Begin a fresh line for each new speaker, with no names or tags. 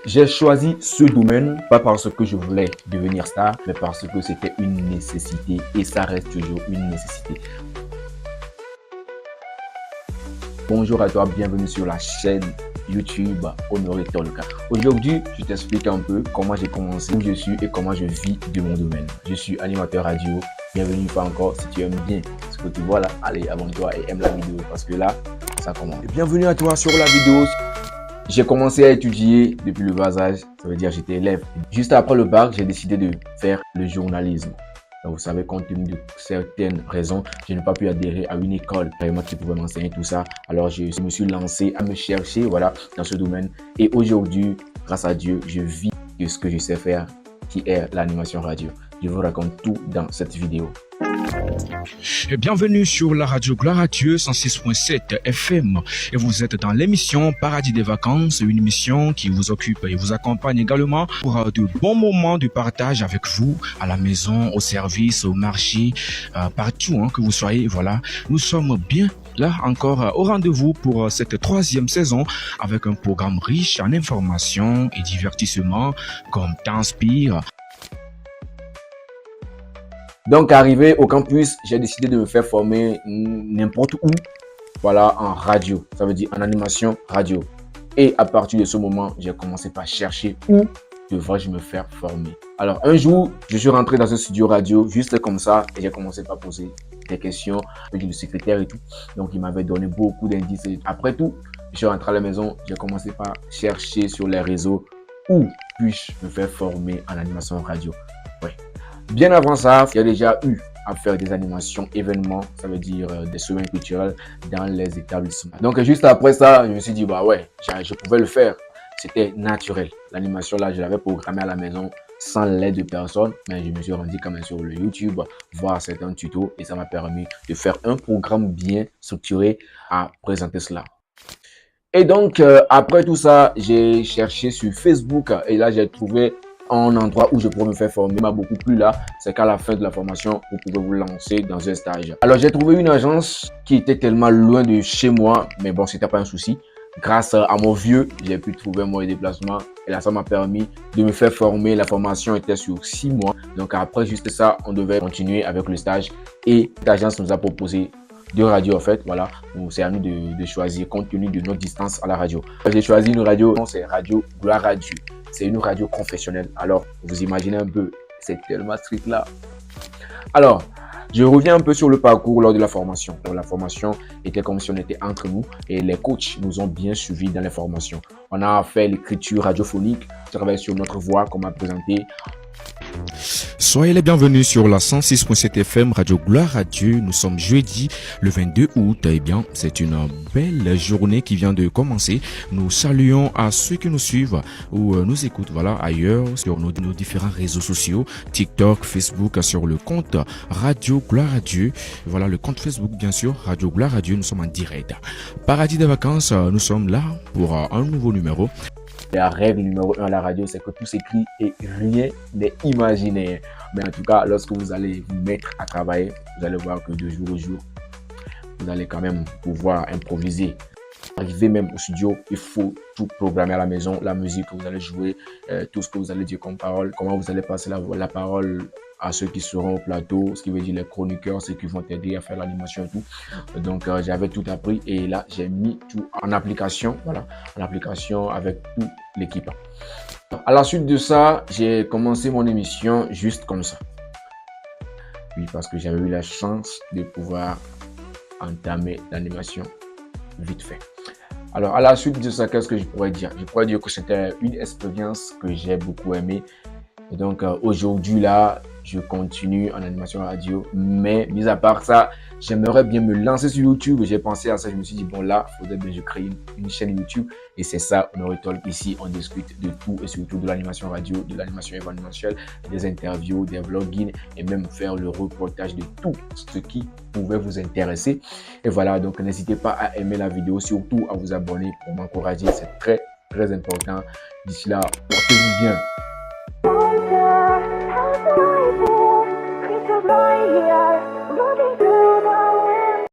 J'ai choisi ce domaine, pas parce que je voulais devenir star, mais parce que c'était une nécessité et ça reste toujours une nécessité. Bonjour à toi, bienvenue sur la chaîne YouTube Honoré Talk. Aujourd'hui, je t'explique un peu comment j'ai commencé, où je suis et comment je vis de mon domaine. Je suis animateur radio. Bienvenue pas encore. Si tu aimes bien ce que tu vois là, allez, abonne-toi et aime la vidéo parce que là, ça commence. Et bienvenue à toi sur la vidéo. J'ai commencé à étudier depuis le bas âge, ça veut dire j'étais élève. Juste après le bac, j'ai décidé de faire le journalisme. Donc, vous savez, compte tenu de certaines raisons, je n'ai pas pu adhérer à une école vraiment qui pouvait m'enseigner tout ça. Alors, je me suis lancé à me chercher, voilà, dans ce domaine. Et aujourd'hui, grâce à Dieu, je vis de ce que je sais faire, qui est l'animation radio. Je vous raconte tout dans cette vidéo.
Et bienvenue sur la radio Gloire à Dieu 106.7 FM et vous êtes dans l'émission Paradis des vacances, une émission qui vous occupe et vous accompagne également pour de bons moments de partage avec vous à la maison, au service, au marché, partout que vous soyez. Voilà, nous sommes bien là encore au rendez-vous pour cette troisième saison avec un programme riche en informations et divertissements comme T'inspire.
Donc, arrivé au campus, j'ai décidé de me faire former n'importe où, voilà, en radio, ça veut dire en animation radio. Et à partir de ce moment, j'ai commencé par chercher où devrais-je me faire former. Alors, un jour, je suis rentré dans un studio radio, juste comme ça, et j'ai commencé par poser des questions avec le secrétaire et tout. Donc, il m'avait donné beaucoup d'indices. Après tout, je suis rentré à la maison, j'ai commencé par chercher sur les réseaux où puis-je me faire former en animation radio. Ouais. Bien avant ça, il y a déjà eu à faire des animations événements, ça veut dire des semaines culturelles dans les établissements. Donc juste après ça, je me suis dit, bah ouais, je pouvais le faire. C'était naturel. L'animation là, je l'avais programmée à la maison sans l'aide de personne, mais je me suis rendu quand même sur le YouTube, voir certains tutos et ça m'a permis de faire un programme bien structuré à présenter cela. Et donc, après tout ça, j'ai cherché sur Facebook et là, j'ai trouvé un endroit où je pourrais me faire former. M'a beaucoup plu là, c'est qu'à la fin de la formation, vous pouvez vous lancer dans un stage. Alors, j'ai trouvé une agence qui était tellement loin de chez moi, mais bon, c'était pas un souci. Grâce à mon vieux, j'ai pu trouver mon déplacement et là, ça m'a permis de me faire former. La formation était sur 6 mois. Donc, après juste ça, on devait continuer avec le stage et l'agence nous a proposé de radio en fait, voilà, c'est à nous de choisir compte tenu de notre distance à la radio. J'ai choisi une radio, c'est Radio Gloire à Dieu. C'est une radio professionnelle. Alors, vous imaginez un peu, c'est tellement strict là. Alors, je reviens un peu sur le parcours lors de la formation. Donc, la formation était comme si on était entre nous et les coachs nous ont bien suivis dans les formations. On a fait l'écriture radiophonique, travaillé sur notre voix qu'on m'a présenté.
Soyez les bienvenus sur la 106.7 FM Radio Gloire à Dieu. Nous sommes jeudi le 22 août. Eh bien, c'est une belle journée qui vient de commencer. Nous saluons à ceux qui nous suivent ou nous écoutent voilà, ailleurs sur nos différents réseaux sociaux, TikTok, Facebook, sur le compte Radio Gloire à Dieu. Voilà le compte Facebook, bien sûr, Radio Gloire à Dieu. Nous sommes en direct. Paradis des vacances, nous sommes là pour un nouveau numéro.
La règle numéro 1 à la radio, c'est que tout s'écrit et rien n'est imaginé. Mais en tout cas, lorsque vous allez vous mettre à travailler, vous allez voir que de jour au jour, vous allez quand même pouvoir improviser. Arriver même au studio, il faut tout programmer à la maison, la musique que vous allez jouer, tout ce que vous allez dire comme parole, comment vous allez passer la parole à ceux qui seront au plateau, ce qui veut dire les chroniqueurs, ceux qui vont t'aider à faire l'animation et tout. Donc, j'avais tout appris et là, j'ai mis tout en application, voilà, en application avec toute l'équipe. À la suite de ça, j'ai commencé mon émission juste comme ça. Oui, parce que j'avais eu la chance de pouvoir entamer l'animation vite fait. Alors, à la suite de ça, qu'est-ce que je pourrais dire? Je pourrais dire que c'était une expérience que j'ai beaucoup aimée. Et donc, aujourd'hui, là, je continue en animation radio. Mais, mis à part ça, j'aimerais bien me lancer sur YouTube. J'ai pensé à ça. Je me suis dit, bon, là, il faudrait bien que je crée une chaîne YouTube. Et c'est ça, Honoré Talk. Ici, on discute de tout et surtout de l'animation radio, de l'animation événementielle, des interviews, des vlogging et même faire le reportage de tout ce qui pouvait vous intéresser. Et voilà, donc n'hésitez pas à aimer la vidéo, surtout à vous abonner pour m'encourager. C'est très, très important. D'ici là, portez-vous bien.
Wonder, how's the life? Creatures lie here.